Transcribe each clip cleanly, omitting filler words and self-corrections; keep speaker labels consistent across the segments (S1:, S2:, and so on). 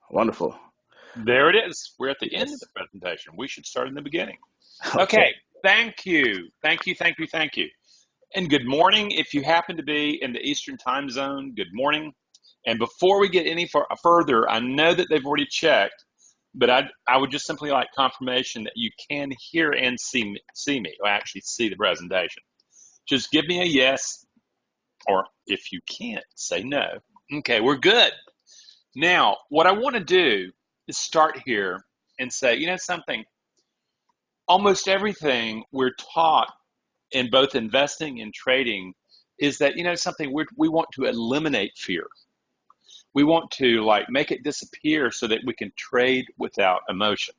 S1: Wonderful.
S2: There it is. We're at the end of the
S1: Yes.
S2: presentation. We should start in the beginning.
S1: Okay.
S2: Okay, thank you. Thank you, thank you, thank you. And good morning. If you happen to be in the Eastern time zone, good morning. And before we get any further, I know that they've already checked, but I would just simply like confirmation that you can hear and see me, or actually see the presentation. Just give me a yes, or if you can't, say no. Okay, we're good. Now, what I want to do is start here and say, you know something, almost everything we're taught in both investing and trading is that, you know something, we want to eliminate fear. We want to like make it disappear so that we can trade without emotion.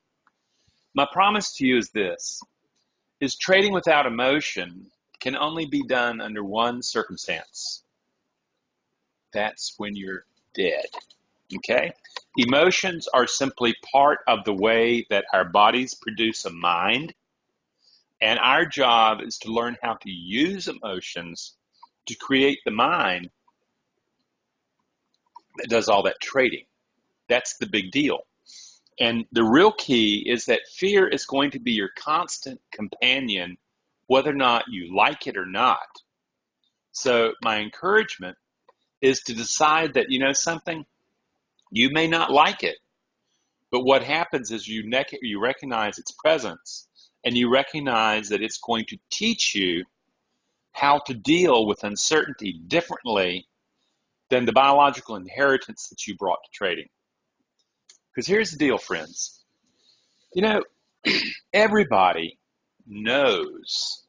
S2: My promise to you is this, is trading without emotion can only be done under one circumstance. That's when you're dead. Okay? Emotions are simply part of the way that our bodies produce a mind, and our job is to learn how to use emotions to create the mind that does all that trading. That's the big deal. And the real key is that fear is going to be your constant companion, whether or not you like it or not. So my encouragement is to decide that, you know something, you may not like it, but what happens is you recognize its presence, and you recognize that it's going to teach you how to deal with uncertainty differently than the biological inheritance that you brought to trading. Because here's the deal, friends. You know, everybody knows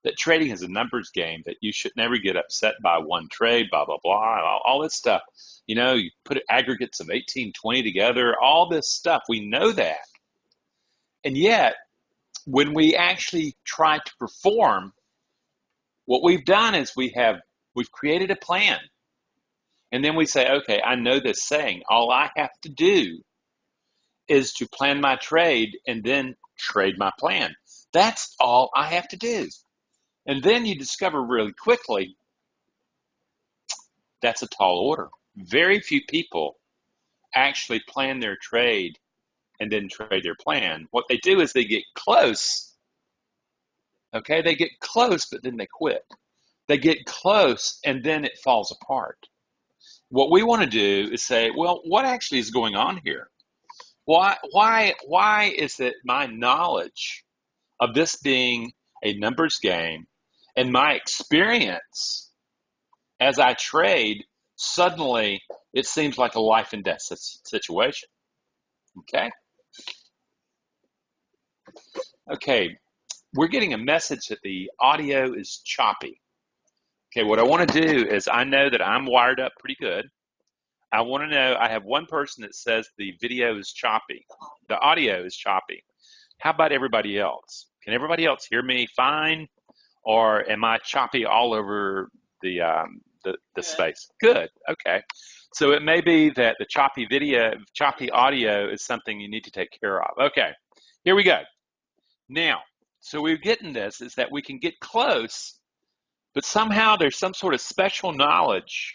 S2: that trading is a numbers game, that you should never get upset by one trade, blah, blah, blah, all this stuff. You know, you put aggregates of 18, 20 together, all this stuff. We know that. And yet, when we actually try to perform, what we've done is we've created a plan. And then we say, okay, I know this saying. All I have to do is to plan my trade and then trade my plan. That's all I have to do. And then you discover really quickly that's a tall order. Very few people actually plan their trade and then trade their plan. What they do is they get close. Okay, they get close, but then they quit. They get close and then it falls apart. What we want to do is say, well, what actually is going on here? Why is it my knowledge of this being a numbers game and my experience as I trade, suddenly it seems like a life and death situation? Okay? Okay, we're getting a message that the audio is choppy. Okay, what I want to do is, I know that I'm wired up pretty good. I want to know, I have one person that says the video is choppy. The audio is choppy. How about everybody else? Can everybody else hear me fine? Or am I choppy all over the space? Good, okay. So it may be that the choppy audio is something you need to take care of. Okay, here we go. Now, so we're getting this is that we can get close, but somehow there's some sort of special knowledge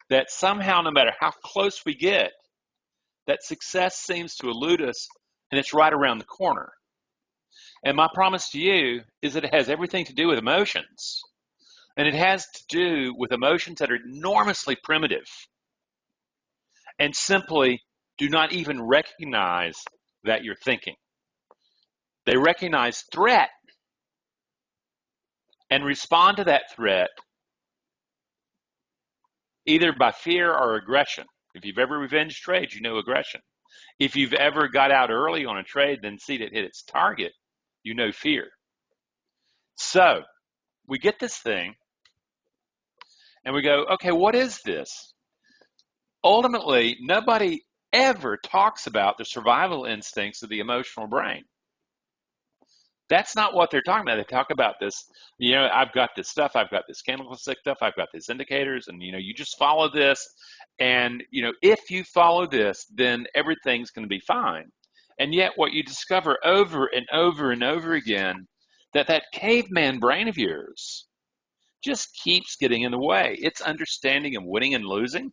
S2: that somehow, no matter how close we get, that success seems to elude us, and it's right around the corner. And my promise to you is that it has everything to do with emotions. And it has to do with emotions that are enormously primitive and simply do not even recognize that you're thinking. They recognize threat and respond to that threat either by fear or aggression. If you've ever revenge trade, you know aggression. If you've ever got out early on a trade, then seen it hit its target, you know fear. So we get this thing and we go, okay, what is this? Ultimately, nobody ever talks about the survival instincts of the emotional brain. That's not what they're talking about. They talk about this, you know, I've got this stuff, I've got this chemical stuff, I've got these indicators, and, you know, you just follow this. And, you know, if you follow this, then everything's going to be fine. And yet what you discover over and over and over again, that caveman brain of yours just keeps getting in the way. Its understanding of winning and losing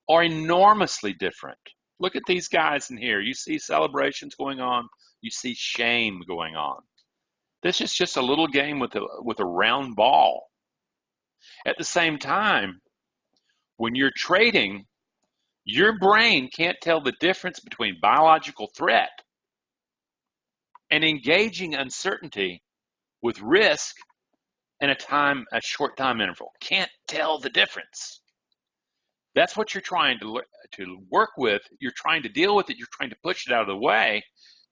S2: are enormously different. Look at these guys in here. You see celebrations going on. You see shame going on. This is just a little game with a round ball. At the same time, when you're trading, your brain can't tell the difference between biological threat and engaging uncertainty with risk in a short time interval. Can't tell the difference. That's what you're trying to work with. You're trying to deal with it. You're trying to push it out of the way.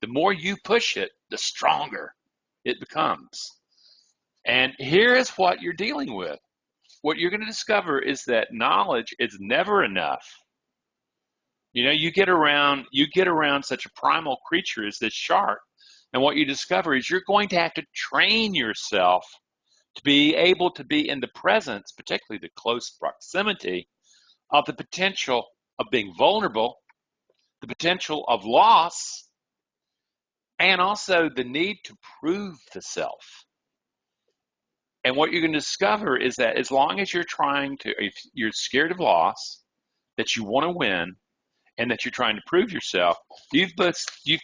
S2: The more you push it, the stronger it becomes. And here is what you're dealing with. What you're going to discover is that knowledge is never enough. You know, you get around such a primal creature as this shark, and what you discover is you're going to have to train yourself to be able to be in the presence, particularly the close proximity, of the potential of being vulnerable, the potential of loss, and also the need to prove the self. And what you're going to discover is that as long as if you're scared of loss, that you want to win, and that you're trying to prove yourself, you've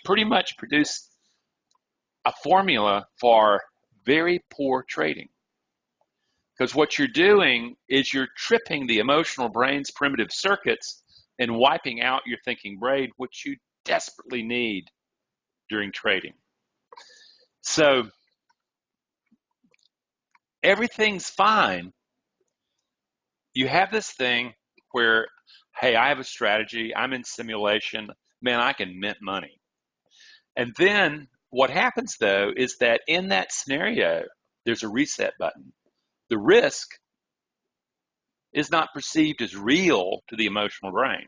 S2: pretty much produced a formula for very poor trading. Because what you're doing is you're tripping the emotional brain's primitive circuits and wiping out your thinking brain, which you desperately need during trading. So everything's fine. You have this thing where, hey, I have a strategy. I'm in simulation. Man, I can mint money. And then what happens, though, is that in that scenario, there's a reset button. The risk is not perceived as real to the emotional brain.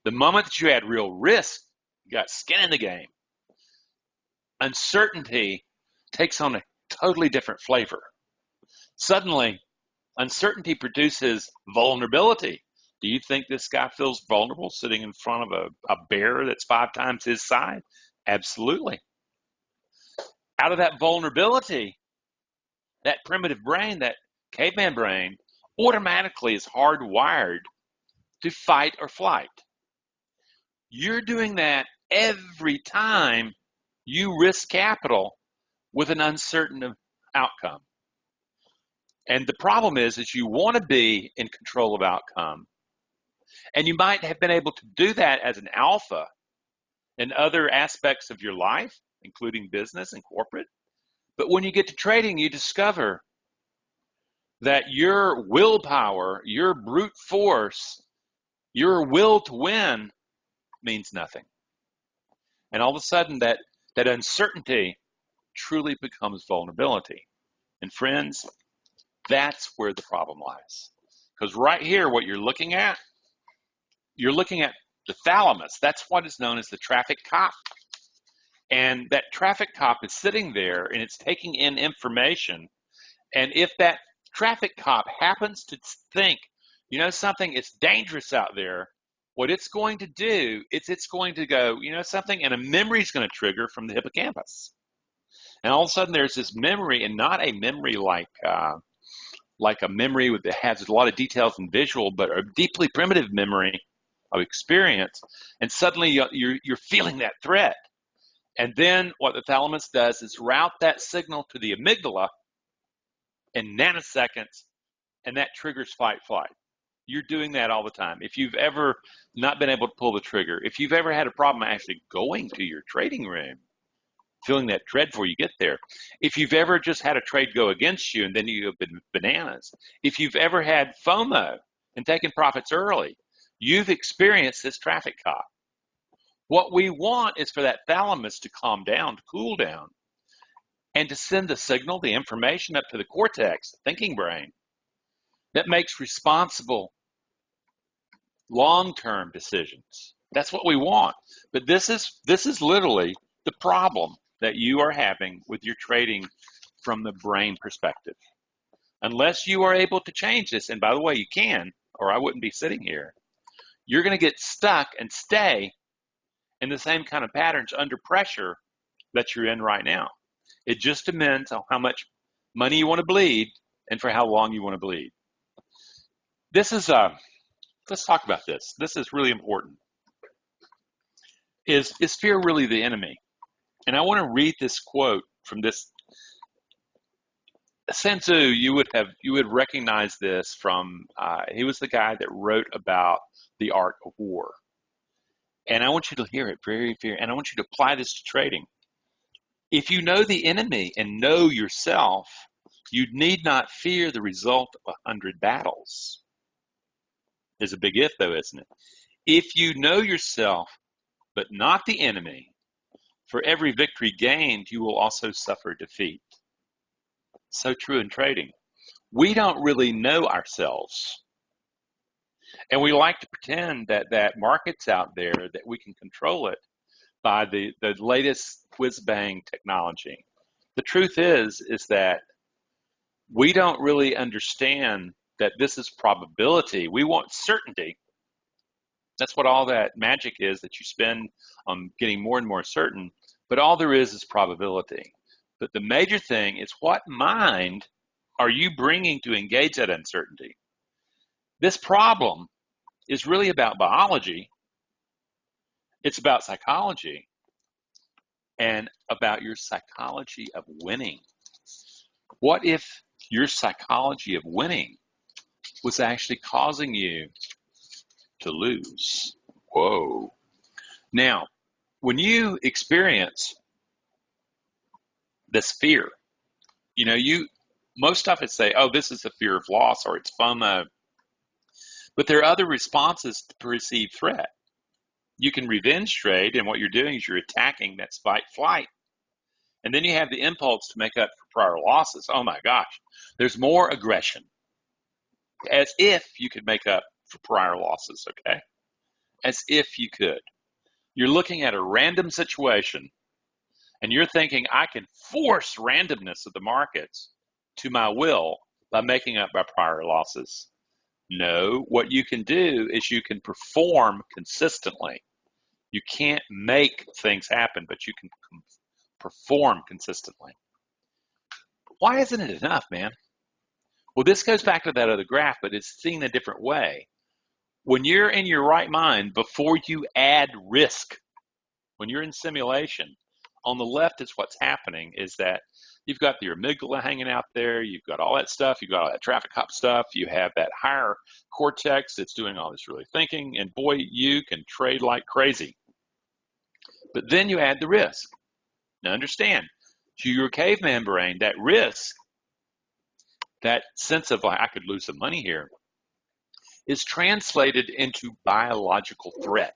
S2: The moment that you add real risk, you got skin in the game. Uncertainty takes on a totally different flavor. Suddenly, uncertainty produces vulnerability. Do you think this guy feels vulnerable sitting in front of a bear that's 5 times his size? Absolutely. Out of that vulnerability, that primitive brain, that caveman brain, automatically is hardwired to fight or flight. You're doing that every time you risk capital with an uncertain outcome. And the problem is you want to be in control of outcome. And you might have been able to do that as an alpha in other aspects of your life, including business and corporate. But when you get to trading, you discover that your willpower, your brute force, your will to win means nothing. And all of a sudden, that uncertainty truly becomes vulnerability. And friends, that's where the problem lies. Because right here, what you're looking at the thalamus. That's what is known as the traffic cop. And that traffic cop is sitting there and it's taking in information. And if that traffic cop happens to think, you know something, it's dangerous out there, what it's going to do is it's going to go, you know something, and a memory is going to trigger from the hippocampus. And all of a sudden there's this memory, and not a memory like a memory that has a lot of details and visual, but a deeply primitive memory of experience. And suddenly you're feeling that threat. And then what the thalamus does is route that signal to the amygdala in nanoseconds, and that triggers fight flight. You're doing that all the time. If you've ever not been able to pull the trigger, if you've ever had a problem actually going to your trading room, feeling that dread before you get there, if you've ever just had a trade go against you and then you've been bananas, if you've ever had FOMO and taken profits early, you've experienced this traffic cop. What we want is for that thalamus to calm down, to cool down, and to send the signal, the information up to the cortex, the thinking brain, that makes responsible long-term decisions. That's what we want. But this is literally the problem that you are having with your trading from the brain perspective. Unless you are able to change this, and by the way, you can, or I wouldn't be sitting here, you're going to get stuck and stay in the same kind of patterns under pressure that you're in right now. It just depends on how much money you want to bleed and for how long you want to bleed. This is let's talk about this. This is really important. Is fear really the enemy? And I want to read this quote from this Sun Tzu. You would recognize this from. He was the guy that wrote about the art of war. And I want you to hear it and I want you to apply this to trading. If you know the enemy and know yourself, you need not fear the result of 100 battles. There's a big if, though, isn't it? If you know yourself, but not the enemy, for every victory gained, you will also suffer defeat. So true in trading. We don't really know ourselves. And we like to pretend that market's out there, that we can control it by the latest whiz-bang technology. The truth is that we don't really understand that this is probability. We want certainty. That's what all that magic is that you spend on getting more and more certain. But all there is probability. But the major thing is, what mind are you bringing to engage that uncertainty? This problem is really about biology. It's about psychology and about your psychology of winning. What if your psychology of winning was actually causing you to lose? Whoa. Now, when you experience this fear, most of it say, oh, this is the fear of loss, or it's FOMO. But there are other responses to perceived threat. You can revenge trade, and what you're doing is you're attacking. That's fight, flight. And then you have the impulse to make up for prior losses. Oh my gosh, there's more aggression. As if you could make up for prior losses, okay? As if you could. You're looking at a random situation, and you're thinking, I can force randomness of the markets to my will by making up my prior losses. No, what you can do is you can perform consistently. You can't make things happen, but you can perform consistently. Why isn't it enough, man? Well, this goes back to that other graph, but it's seen a different way. When you're in your right mind, before you add risk, when you're in simulation, on the left is what's happening is that you've got your amygdala hanging out there, you've got all that stuff, you've got all that traffic cop stuff, you have that higher cortex that's doing all this really thinking, and boy, you can trade like crazy. But then you add the risk. Now understand, to your caveman brain, that risk, that sense of like, I could lose some money here, is translated into biological threat.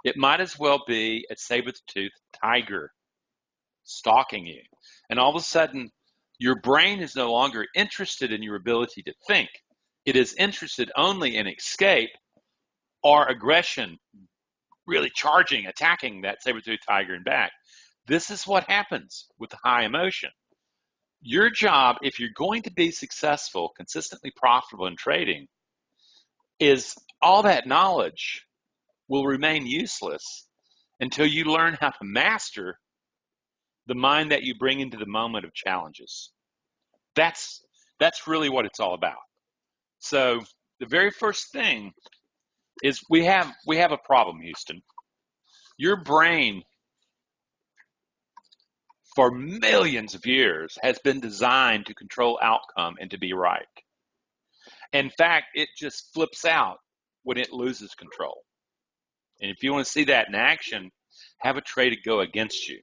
S2: It might as well be a saber-toothed tiger stalking you. And all of a sudden, your brain is no longer interested in your ability to think. It is interested only in escape or aggression, really charging, attacking that saber-toothed tiger in back. This is what happens with high emotion. Your job, if you're going to be successful, consistently profitable in trading, is all that knowledge will remain useless until you learn how to master the mind that you bring into the moment of challenges. That's really what it's all about. So the very first thing is we have a problem, Houston. Your brain, for millions of years, has been designed to control outcome and to be right. In fact, it just flips out when it loses control. And if you want to see that in action, have a trade to go against you.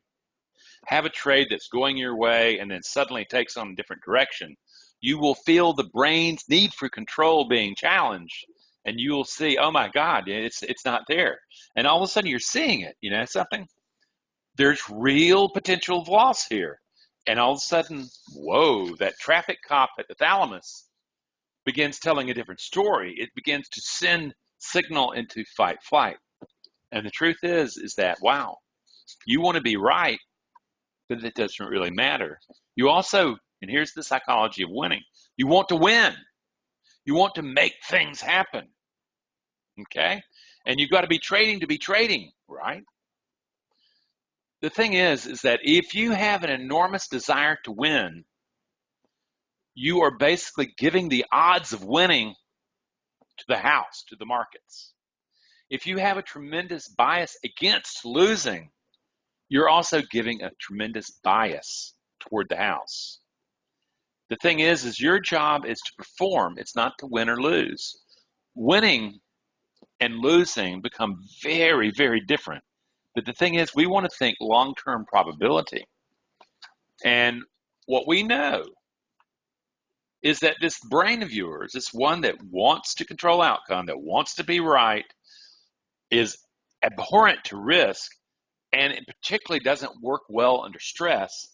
S2: Have a trade that's going your way and then suddenly takes on a different direction. You will feel the brain's need for control being challenged, and you will see, oh my God, it's not there. And all of a sudden you're seeing it, you know something? There's real potential of loss here. And all of a sudden, whoa, that traffic cop at the thalamus begins telling a different story. It begins to send signal into fight, flight. And the truth is that, wow, you want to be right, but it doesn't really matter. You also, and here's the psychology of winning, you want to win. You want to make things happen, okay? And you've got to be trading, right? The thing is that if you have an enormous desire to win, you are basically giving the odds of winning to the house, to the markets. If you have a tremendous bias against losing, you're also giving a tremendous bias toward the house. The thing is your job is to perform. It's not to win or lose. Winning and losing become very, very different. But the thing is, we want to think long-term probability. And what we know is that this brain of yours, this one that wants to control outcome, that wants to be right, is abhorrent to risk, and it particularly doesn't work well under stress.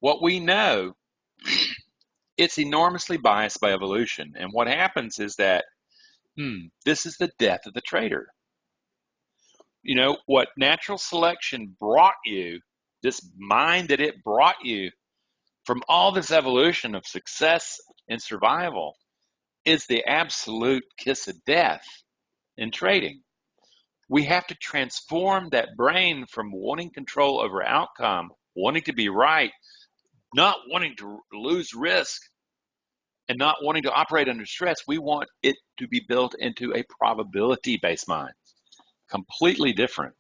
S2: What we know, it's enormously biased by evolution. And what happens is that, this is the death of the trader. You know, what natural selection brought you, this mind that it brought you from all this evolution of success and survival, is the absolute kiss of death in trading. We have to transform that brain from wanting control over outcome, wanting to be right, not wanting to lose risk, and not wanting to operate under stress. We want it to be built into a probability-based mind. Completely different.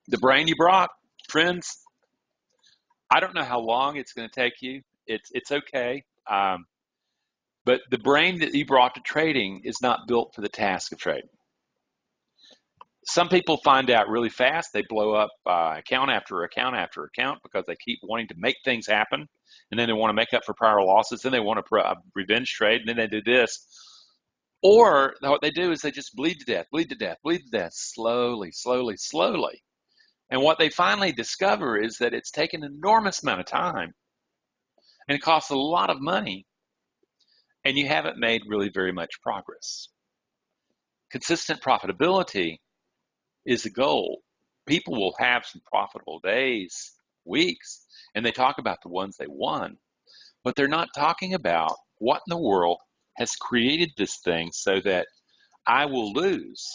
S2: The brain you brought, friends, I don't know how long it's going to take you. It's okay. But the brain that you brought to trading is not built for the task of trading. Some people find out really fast. They blow up account after account after account because they keep wanting to make things happen. And then they want to make up for prior losses. Then they want to revenge trade. And then they do this. Or what they do is they just bleed to death, bleed to death, bleed to death, slowly, slowly, slowly. And what they finally discover is that it's taken an enormous amount of time. And it costs a lot of money. And you haven't made really very much progress. Consistent profitability is the goal. People will have some profitable days, weeks, and they talk about the ones they won, but they're not talking about what in the world has created this thing so that I will lose.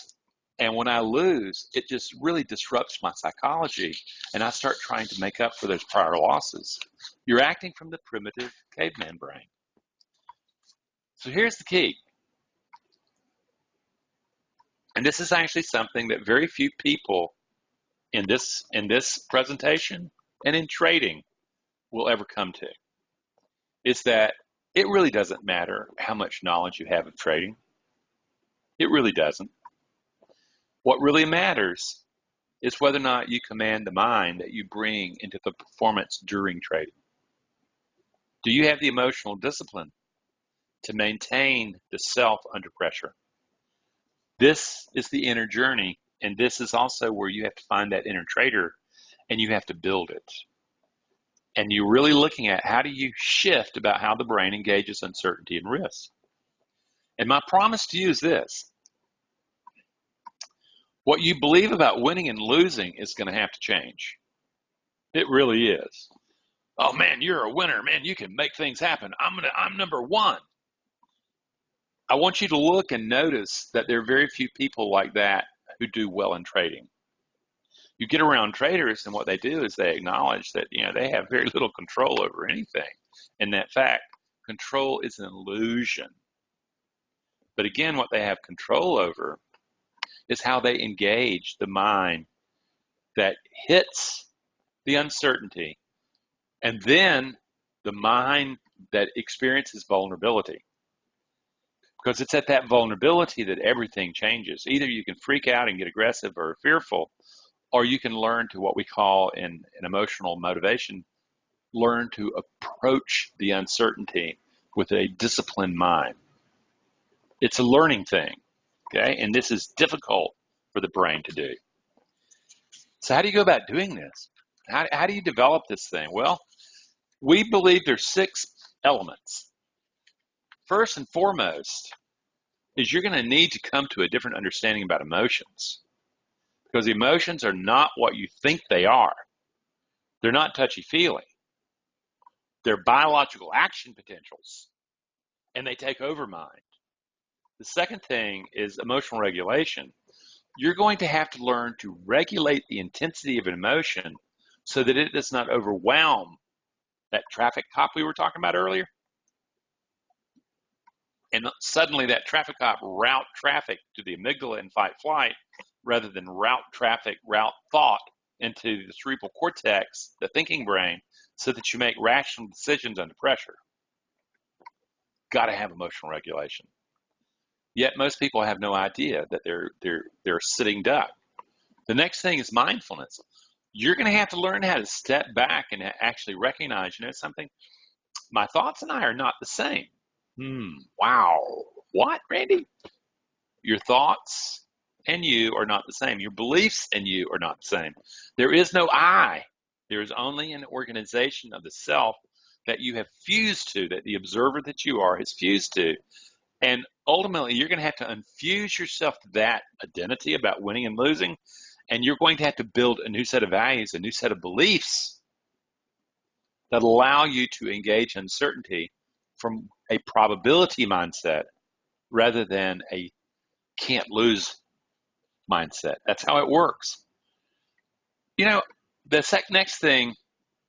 S2: And when I lose, it just really disrupts my psychology, and I start trying to make up for those prior losses. You're acting from the primitive caveman brain. So here's the key. And this is actually something that very few people in this presentation and in trading will ever come to, is that it really doesn't matter how much knowledge you have of trading. It really doesn't. What really matters is whether or not you command the mind that you bring into the performance during trading. Do you have the emotional discipline to maintain the self under pressure? This is the inner journey, and this is also where you have to find that inner trader, and you have to build it. And you're really looking at how do you shift about how the brain engages uncertainty and risk. And my promise to you is this. What you believe about winning and losing is going to have to change. It really is. Oh man, you're a winner. Man, you can make things happen. I'm number one. I want you to look and notice that there are very few people like that who do well in trading. You get around traders, and what they do is they acknowledge that they have very little control over anything. And that fact, control is an illusion. But again, what they have control over is how they engage the mind that hits the uncertainty, and then the mind that experiences vulnerability. Because it's at that vulnerability that everything changes. Either you can freak out and get aggressive or fearful, or you can learn to what we call in emotional motivation, learn to approach the uncertainty with a disciplined mind. It's a learning thing, okay? And this is difficult for the brain to do. So how do you go about doing this? How do you develop this thing? Well, we believe there's 6 elements. First and foremost is you're going to need to come to a different understanding about emotions, because emotions are not what you think they are. They're not touchy-feely. They're biological action potentials, and they take over mind. The second thing is emotional regulation. You're going to have to learn to regulate the intensity of an emotion so that it does not overwhelm that traffic cop we were talking about earlier. And suddenly that traffic cop route traffic to the amygdala and fight flight rather than route thought into the cerebral cortex, the thinking brain, so that you make rational decisions under pressure. Got to have emotional regulation. Yet most people have no idea that they're sitting duck. The next thing is mindfulness. You're going to have to learn how to step back and actually recognize, something? My thoughts and I are not the same. Wow. What, Randy? Your thoughts and you are not the same. Your beliefs and you are not the same. There is no I. There is only an organization of the self that you have fused to, that the observer that you are has fused to. And ultimately, you're going to have to infuse yourself to that identity about winning and losing. And you're going to have to build a new set of values, a new set of beliefs that allow you to engage uncertainty from a probability mindset rather than a can't lose mindset. That's how it works. The next thing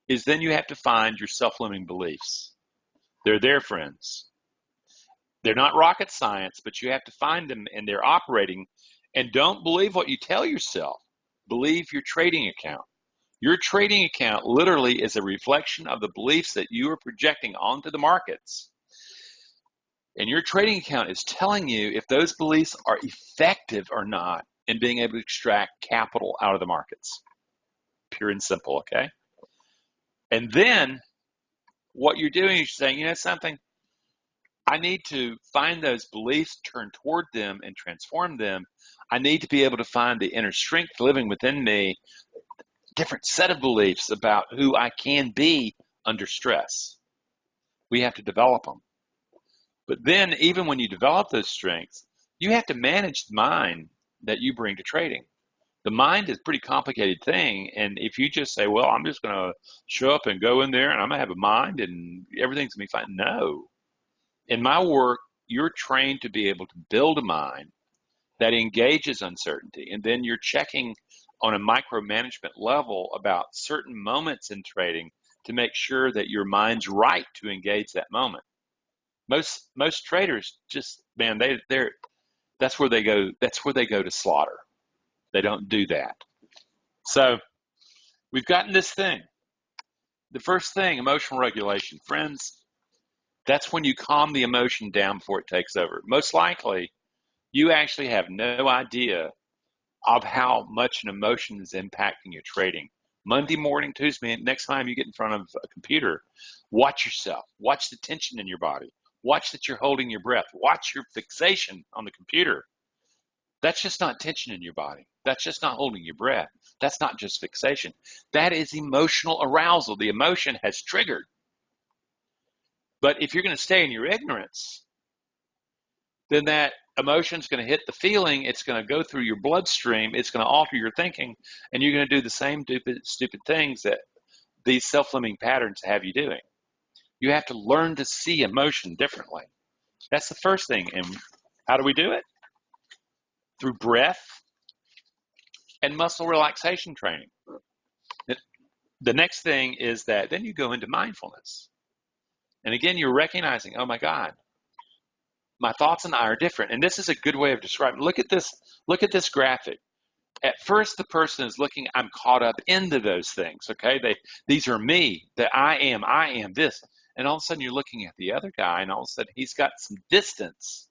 S2: is then you have to find your self-limiting beliefs. They're there, friends. They're not rocket science, but you have to find them, and they're operating. And don't believe what you tell yourself. Believe your trading account. Your trading account literally is a reflection of the beliefs that you are projecting onto the markets. And your trading account is telling you if those beliefs are effective or not in being able to extract capital out of the markets. Pure and simple, okay? And then what you're doing is you're saying, something? I need to find those beliefs, turn toward them, and transform them. I need to be able to find the inner strength living within me, different set of beliefs about who I can be under stress. We have to develop them. But then even when you develop those strengths, you have to manage the mind that you bring to trading. The mind is a pretty complicated thing. And if you just say, well, I'm just going to show up and go in there and I'm going to have a mind and everything's going to be fine. No. In my work, you're trained to be able to build a mind that engages uncertainty. And then you're checking on a micromanagement level about certain moments in trading to make sure that your mind's right to engage that moment. Most traders just, man, that's where they go to slaughter. They don't do that. So we've gotten this thing. The first thing, emotional regulation. Friends, that's when you calm the emotion down before it takes over. Most likely, you actually have no idea of how much an emotion is impacting your trading. Monday morning, Tuesday, next time you get in front of a computer, watch yourself. Watch the tension in your body. Watch that you're holding your breath. Watch your fixation on the computer. That's just not tension in your body. That's just not holding your breath. That's not just fixation. That is emotional arousal. The emotion has triggered. But if you're going to stay in your ignorance, then that emotion is going to hit the feeling. It's going to go through your bloodstream. It's going to alter your thinking. And you're going to do the same stupid things that these self-limiting patterns have you doing. You have to learn to see emotion differently. That's the first thing. And how do we do it? Through breath and muscle relaxation training. The next thing is that then you go into mindfulness. And again, you're recognizing, oh my God, my thoughts and I are different. And this is a good way of describing. Look at this graphic. At first, the person is looking, I'm caught up into those things, okay? These are me, that I am this. And all of a sudden, you're looking at the other guy, and all of a sudden, he's got some distance.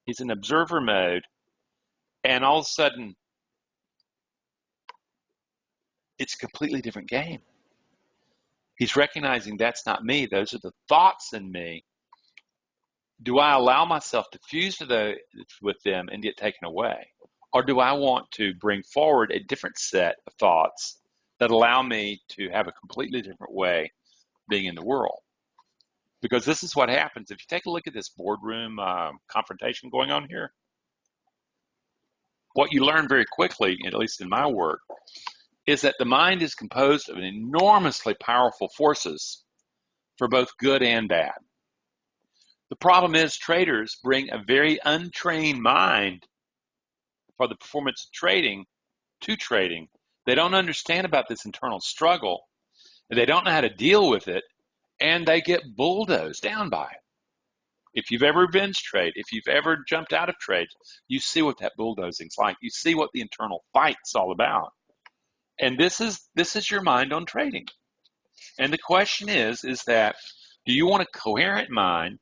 S2: He's in observer mode. And all of a sudden, it's a completely different game. He's recognizing that's not me. Those are the thoughts in me. Do I allow myself to fuse with them and get taken away? Or do I want to bring forward a different set of thoughts that allow me to have a completely different way being in the world? Because this is what happens. If you take a look at this boardroom confrontation going on here, what you learn very quickly, at least in my work, is that the mind is composed of enormously powerful forces for both good and bad. The problem is traders bring a very untrained mind for the performance of trading to trading. They don't understand about this internal struggle. They don't know how to deal with it, and they get bulldozed down by it. If you've ever binge trade, if you've ever jumped out of trades, you see what that bulldozing's like. You see what the internal fight's all about. And this is your mind on trading. And the question is that do you want a coherent mind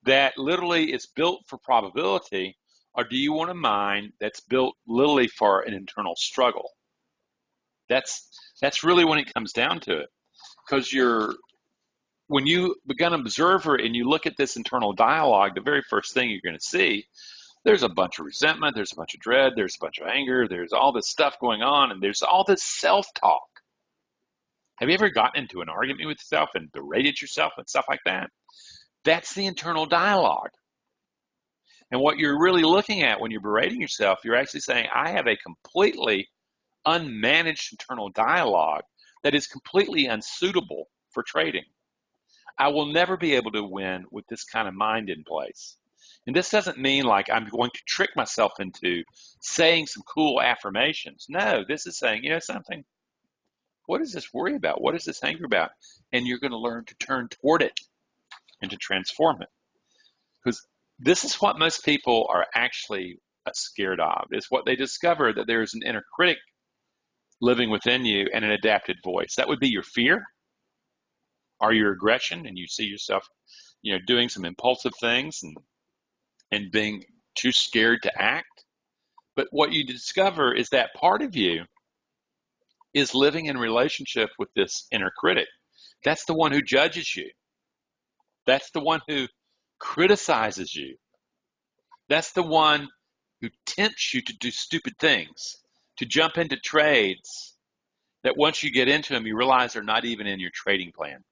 S2: that literally is built for probability, or do you want a mind that's built literally for an internal struggle? That's really when it comes down to it. Because when you become an observer and you look at this internal dialogue, the very first thing you're going to see, there's a bunch of resentment, there's a bunch of dread, there's a bunch of anger, there's all this stuff going on, and there's all this self-talk. Have you ever gotten into an argument with yourself and berated yourself and stuff like that? That's the internal dialogue. And what you're really looking at when you're berating yourself, you're actually saying, I have a completely unmanaged internal dialogue that is completely unsuitable for trading. I will never be able to win with this kind of mind in place. And this doesn't mean like I'm going to trick myself into saying some cool affirmations. No, this is saying, you know something? What is this worry about? What is this anger about? And you're going to learn to turn toward it and to transform it. Because this is what most people are actually scared of, is what they discover, that there's an inner critic living within you and an adapted voice. That would be your fear or your aggression, and you see yourself, doing some impulsive things and being too scared to act. But what you discover is that part of you is living in relationship with this inner critic. That's the one who judges you. That's the one who criticizes you. That's the one who tempts you to do stupid things, to jump into trades that once you get into them, you realize they're not even in your trading plan.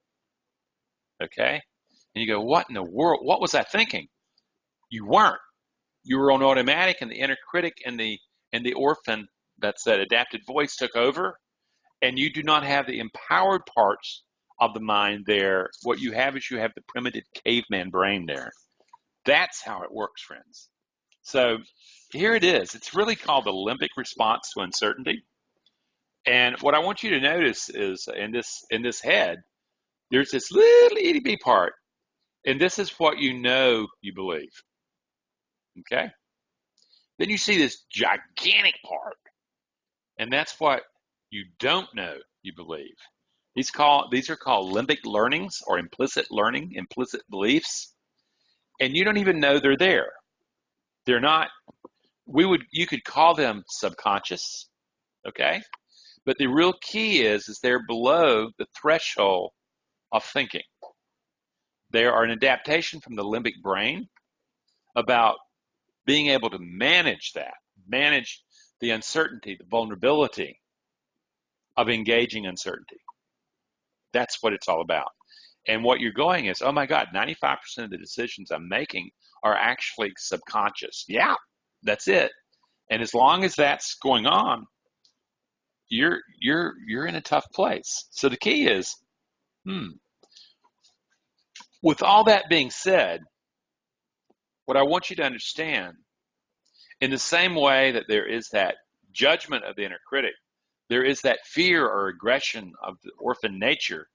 S2: Okay? And you go, what in the world? What was I thinking? You weren't. You were on automatic, and the inner critic and the orphan, that's that adapted voice, took over, and you do not have the empowered parts of the mind there. What you have is you have the primitive caveman brain there. That's how it works, friends. So here it is. It's really called the limbic response to uncertainty. And what I want you to notice is in this head, there's this little itty bitty part, and this is what you believe. Okay? Then you see this gigantic part, and that's what you don't know you believe. These are called limbic learnings, or implicit learning, implicit beliefs, and you don't even know they're there. They're not. You could call them subconscious, okay? But the real key is they're below the threshold of thinking. They are an adaptation from the limbic brain about being able to manage the uncertainty, the vulnerability of engaging uncertainty. That's what it's all about. And what you're going is, oh my God, 95% of the decisions I'm making are actually subconscious. Yeah, that's it. And as long as that's going on, you're in a tough place. So the key is, with all that being said, what I want you to understand, in the same way that there is that judgment of the inner critic, there is that fear or aggression of the orphan nature,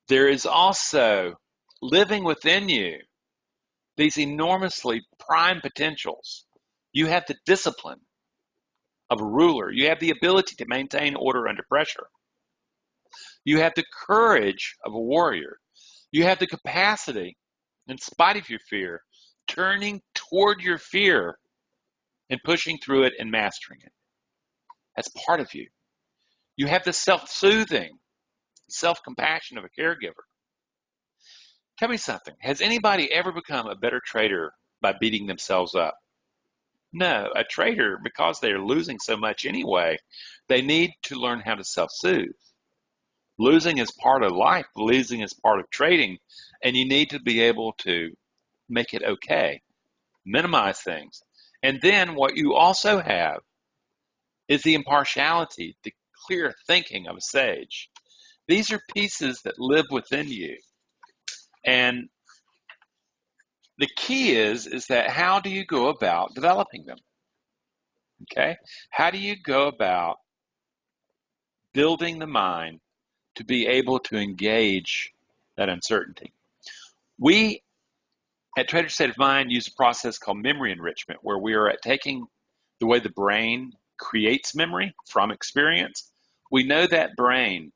S2: there is also living within you these enormously prime potentials. You have the discipline of a ruler. You have the ability to maintain order under pressure. You have the courage of a warrior. You have the capacity, in spite of your fear, turning toward your fear and pushing through it and mastering it. That's part of you. You have the self-soothing, self-compassion of a caregiver. Tell me something. Has anybody ever become a better trader by beating themselves up? No. A trader, because they're losing so much anyway, they need to learn how to self-soothe. Losing is part of life. Losing is part of trading. And you need to be able to make it okay, minimize things. And then what you also have is the impartiality, the clear thinking of a sage. These are pieces that live within you. And the key is that how do you go about developing them? Okay? How do you go about building the mind to be able to engage that uncertainty? We At Trader State of Mind, use a process called memory enrichment, where we are taking the way the brain creates memory from experience. We know that brain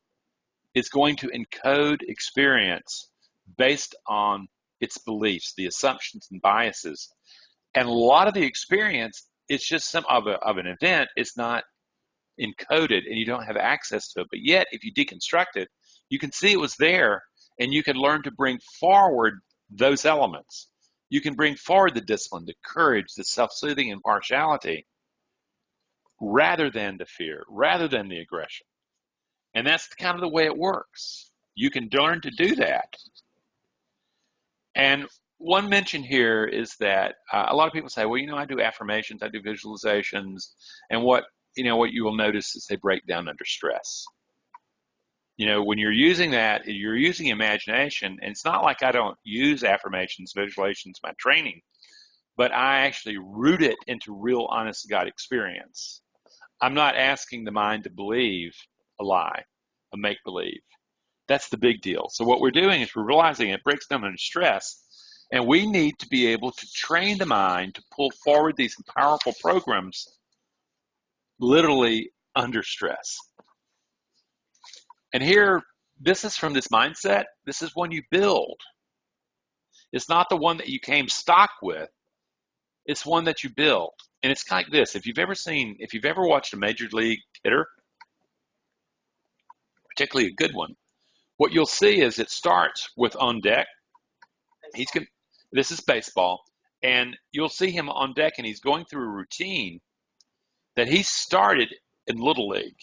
S2: is going to encode experience based on its beliefs, the assumptions and biases. And a lot of the experience, it's just some of an event, it's not encoded and you don't have access to it. But yet, if you deconstruct it, you can see it was there and you can learn to bring forward those elements. You can bring forward the discipline, the courage, the self-soothing impartiality, rather than the fear, rather than the aggression. And that's kind of the way it works. You can learn to do that. And one mention here is that a lot of people say, well, I do affirmations, I do visualizations, and what you will notice is they break down under stress. When you're using that, you're using imagination, and it's not like I don't use affirmations, visualizations, my training, but I actually root it into real, honest to God experience. I'm not asking the mind to believe a lie, a make-believe. That's the big deal. So what we're doing is we're realizing it breaks down under stress, and we need to be able to train the mind to pull forward these powerful programs literally under stress. And here, this is from this mindset. This is one you build. It's not the one that you came stock with. It's one that you build. And it's kind of like this. If you've ever watched a major league hitter, particularly a good one, what you'll see is it starts with on deck. This is baseball. And you'll see him on deck and he's going through a routine that he started in Little League.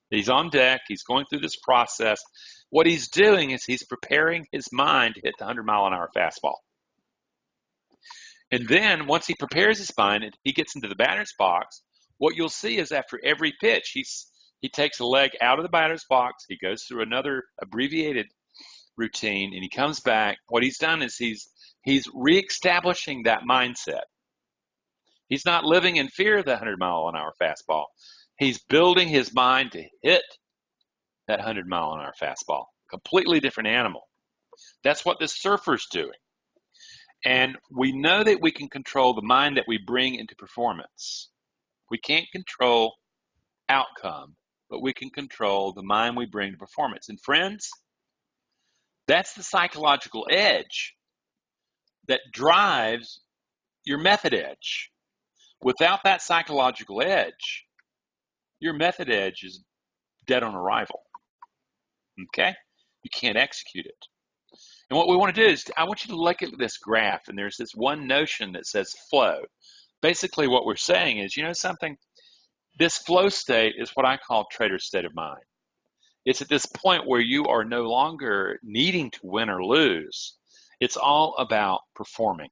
S2: He's on deck, he's going through this process. What he's doing is he's preparing his mind to hit the 100-mile-an-hour fastball. And then once he prepares his mind and he gets into the batter's box, what you'll see is after every pitch, he takes a leg out of the batter's box, he goes through another abbreviated routine, and he comes back. What he's done is he's reestablishing that mindset. He's not living in fear of the 100-mile-an-hour fastball. He's building his mind to hit that 100-mile-an-hour fastball. Completely different animal. That's what this surfer's doing. And we know that we can control the mind that we bring into performance. We can't control outcome, but we can control the mind we bring to performance. And friends, that's the psychological edge that drives your method edge. Without that psychological edge, your method edge is dead on arrival. Okay? You can't execute it. And what we want to do is, I want you to look at this graph, and there's this one notion that says flow. Basically, what we're saying is, something? This flow state is what I call trader's state of mind. It's at this point where you are no longer needing to win or lose. It's all about performing.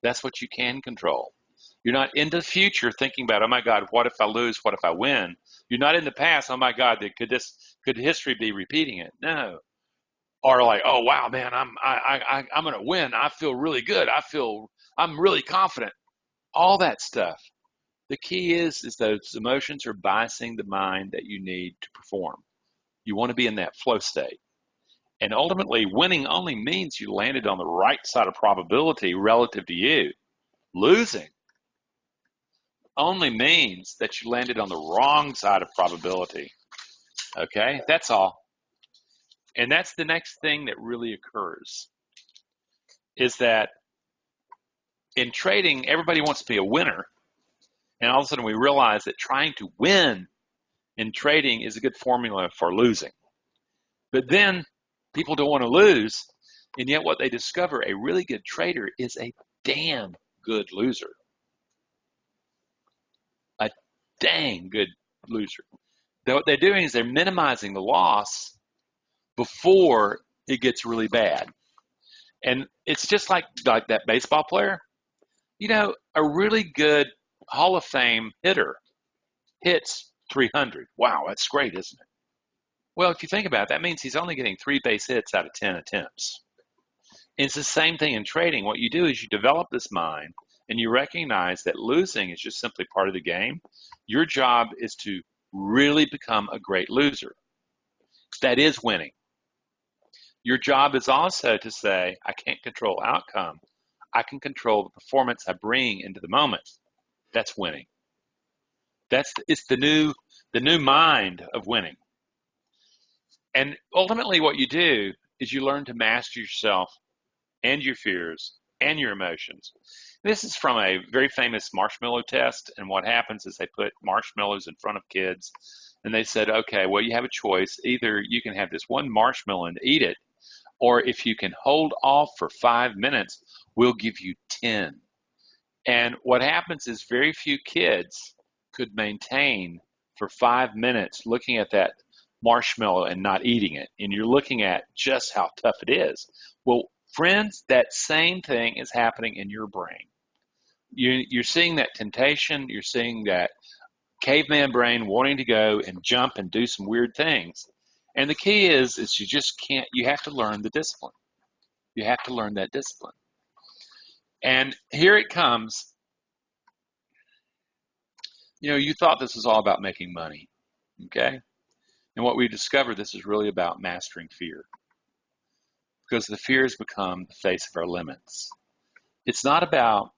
S2: That's what you can control. You're not in the future thinking about, oh my God, what if I lose? What if I win? You're not in the past, oh my God, could history be repeating it? No. Or like, oh wow, man, I'm gonna win. I feel really good. I'm really confident. All that stuff. The key is those emotions are biasing the mind that you need to perform. You want to be in that flow state. And ultimately, winning only means you landed on the right side of probability relative to you. Losing only means that you landed on the wrong side of probability. Okay, that's all. And that's the next thing that really occurs, is that in trading, everybody wants to be a winner. And all of a sudden we realize that trying to win in trading is a good formula for losing. But then people don't want to lose, and yet what they discover, a really good trader is a damn good loser. A dang good loser. What they're doing is they're minimizing the loss before it gets really bad. And it's just like that baseball player. A really good Hall of Fame hitter hits 300. Wow, that's great, isn't it? Well, if you think about it, that means he's only getting 3 base hits out of 10 attempts. And it's the same thing in trading. What you do is you develop this mind and you recognize that losing is just simply part of the game. Your job is to really become a great loser. That is winning. Your job is also to say, I can't control outcome. I can control the performance I bring into the moment. That's winning. It's the new mind of winning. And ultimately what you do is you learn to master yourself and your fears and your emotions. This is from a very famous marshmallow test. And what happens is they put marshmallows in front of kids and they said, okay, well, you have a choice. Either you can have this one marshmallow and eat it, or if you can hold off for 5 minutes, we'll give you 10. And what happens is very few kids could maintain for 5 minutes looking at that marshmallow and not eating it. And you're looking at just how tough it is. Well, friends, that same thing is happening in your brain. You're seeing that temptation. You're seeing that caveman brain wanting to go and jump and do some weird things. And the key is you just can't, you have to learn the discipline. You have to learn that discipline. And here it comes. You know, you thought this was all about making money, okay? And what we discovered, this is really about mastering fear, because the fear has become the face of our limits. It's not about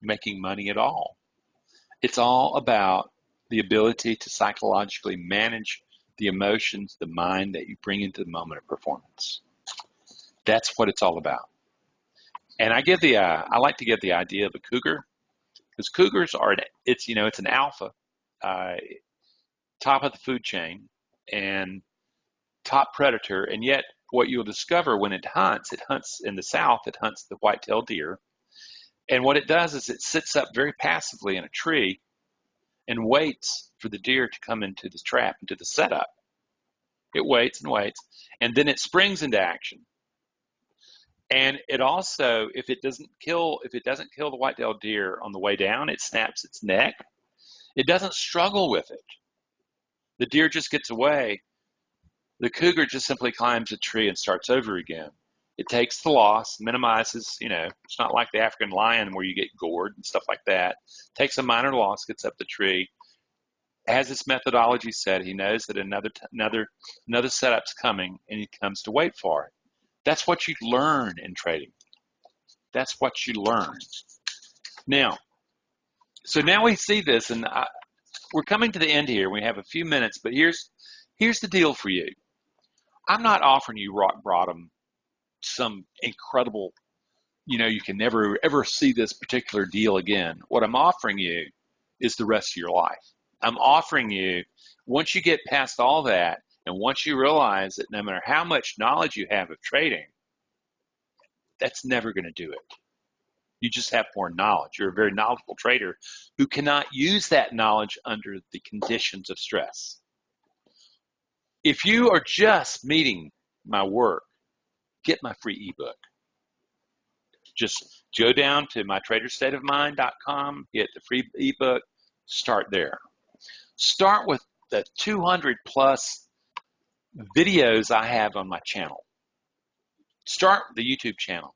S2: making money at all. It's all about the ability to psychologically manage the emotions, the mind that you bring into the moment of performance. That's what it's all about. And I like to give the idea of a cougar, because cougars are, it's an alpha, top of the food chain and top predator. And yet what you'll discover when it hunts in the South, it hunts the white-tailed deer. And what it does is it sits up very passively in a tree and waits for the deer to come into the trap, into the setup. It waits and waits, and then it springs into action. And it also, if it doesn't kill the white-tailed deer on the way down, it snaps its neck. It doesn't struggle with it. The deer just gets away. The cougar just simply climbs a tree and starts over again. It takes the loss, minimizes, it's not like the African lion where you get gored and stuff like that. Takes a minor loss, gets up the tree. Has his methodology set. He knows that another setup's coming, and he comes to wait for it. That's what you learn in trading. That's what you learn. Now we see this, and we're coming to the end here. We have a few minutes, but here's the deal for you. I'm not offering you rock bottom, some incredible, you can never ever see this particular deal again. What I'm offering you is the rest of your life. I'm offering you, once you get past all that, and once you realize that no matter how much knowledge you have of trading, that's never going to do it. You just have more knowledge. You're a very knowledgeable trader who cannot use that knowledge under the conditions of stress. If you are just meeting my work, get my free ebook. Just go down to mytraderstateofmind.com, get the free ebook, start there. Start with the 200 plus videos I have on my channel. Start the YouTube channel.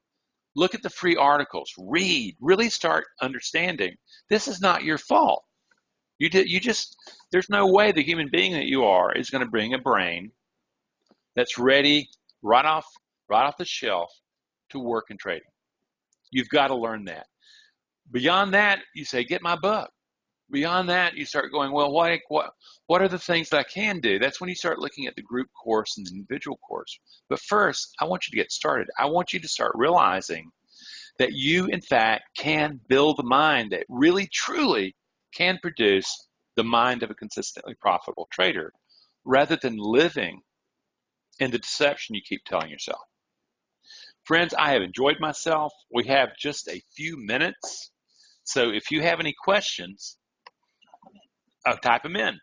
S2: Look at the free articles. Read. Really start understanding. This is not your fault. There's no way the human being that you are is going to bring a brain that's ready right off the shelf to work in trading. You've got to learn that. Beyond that, you say, get my book. Beyond that, you start going, well, what are the things that I can do? That's when you start looking at the group course and the individual course. But first, I want you to get started. I want you to start realizing that you, in fact, can build a mind that really, truly can produce the mind of a consistently profitable trader, rather than living in the deception you keep telling yourself. Friends, I have enjoyed myself. We have just a few minutes. So if you have any questions, type them in.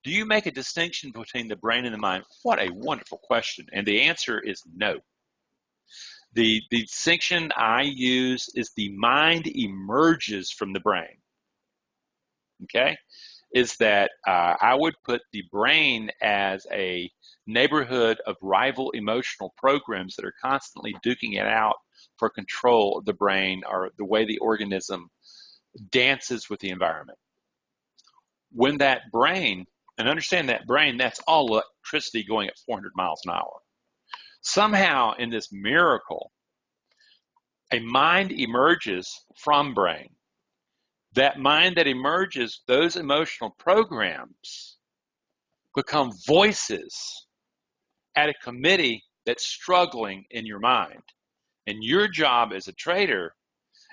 S2: Do you make a distinction between the brain and the mind? What a wonderful question. And the answer is no. The distinction I use is the mind emerges from the brain. Okay? Is that I would put the brain as a neighborhood of rival emotional programs that are constantly duking it out for control of the brain, or the way the organism dances with the environment. When that brain, and understand that brain, that's all electricity going at 400 miles an hour. Somehow in this miracle, a mind emerges from brain. That mind that emerges, those emotional programs become voices at a committee that's struggling in your mind. And your job as a trader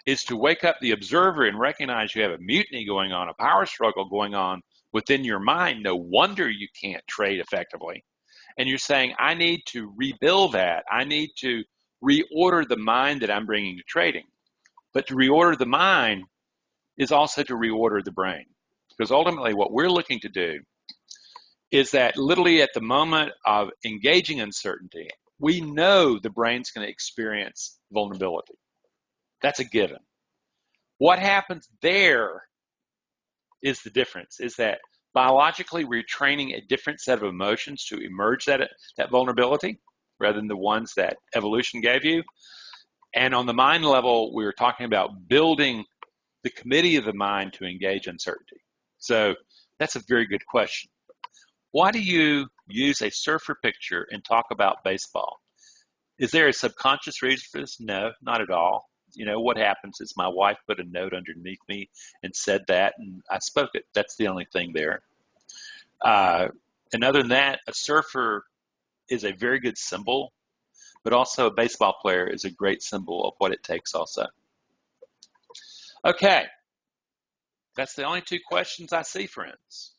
S2: is to wake up the observer and recognize you have a mutiny going on, a power struggle going on within your mind. No wonder you can't trade effectively. And you're saying, I need to rebuild that. I need to reorder the mind that I'm bringing to trading. But to reorder the mind is also to reorder the brain. Because ultimately what we're looking to do is that literally at the moment of engaging uncertainty, we know the brain's going to experience vulnerability. That's a given. What happens there is the difference, is that biologically we're training a different set of emotions to emerge that vulnerability rather than the ones that evolution gave you. And on the mind level, we were talking about building the committee of the mind to engage uncertainty. So that's a very good question. Why do you use a surfer picture and talk about baseball? Is there a subconscious reason for this? No, not at all. You know, what happens is my wife put a note underneath me and said that, and I spoke it. That's the only thing there. And other than that, a surfer is a very good symbol, but also a baseball player is a great symbol of what it takes also. Okay, that's the only two questions I see, friends.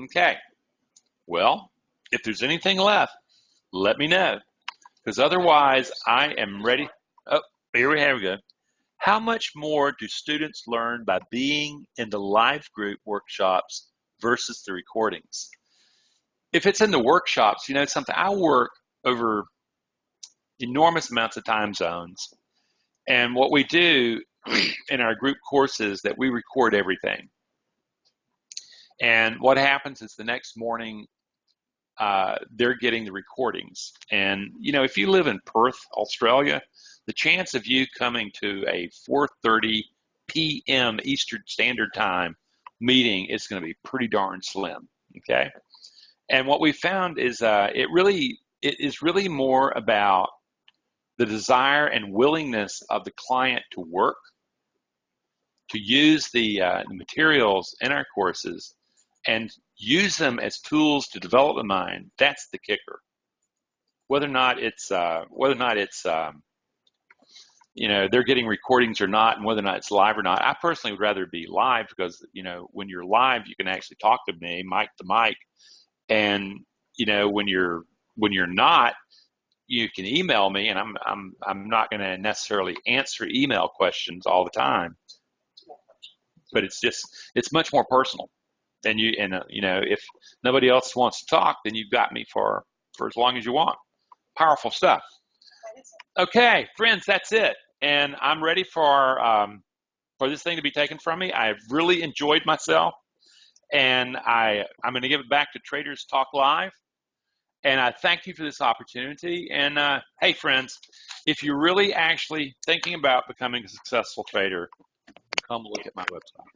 S2: Okay, well, if there's anything left, let me know, because otherwise I am ready. Oh, here we go. How much more do students learn by being in the live group workshops versus the recordings? If it's in the workshops, you know something, I work over enormous amounts of time zones. And what we do in our group courses that we record everything. And what happens is the next morning, they're getting the recordings. And, you know, if you live in Perth, Australia, the chance of you coming to a 4:30 p.m. Eastern Standard Time meeting is going to be pretty darn slim, okay? And what we found is it is really more about the desire and willingness of the client to work, to use the materials in our courses and use them as tools to develop the mind. That's the kicker. Whether or not it's you know, they're getting recordings or not, and whether or not it's live or not. I personally would rather be live because, you know, when you're live, you can actually talk to me, mic to mic, and you know, when you're not, you can email me, and I'm not going to necessarily answer email questions all the time, but it's much more personal. And you know, if nobody else wants to talk, then you've got me for as long as you want. Powerful stuff. Okay, friends, that's it. And I'm ready for this thing to be taken from me. I've really enjoyed myself, and I'm going to give it back to Traders Talk Live. And I thank you for this opportunity. And hey, friends, if you're really actually thinking about becoming a successful trader, come look at my website.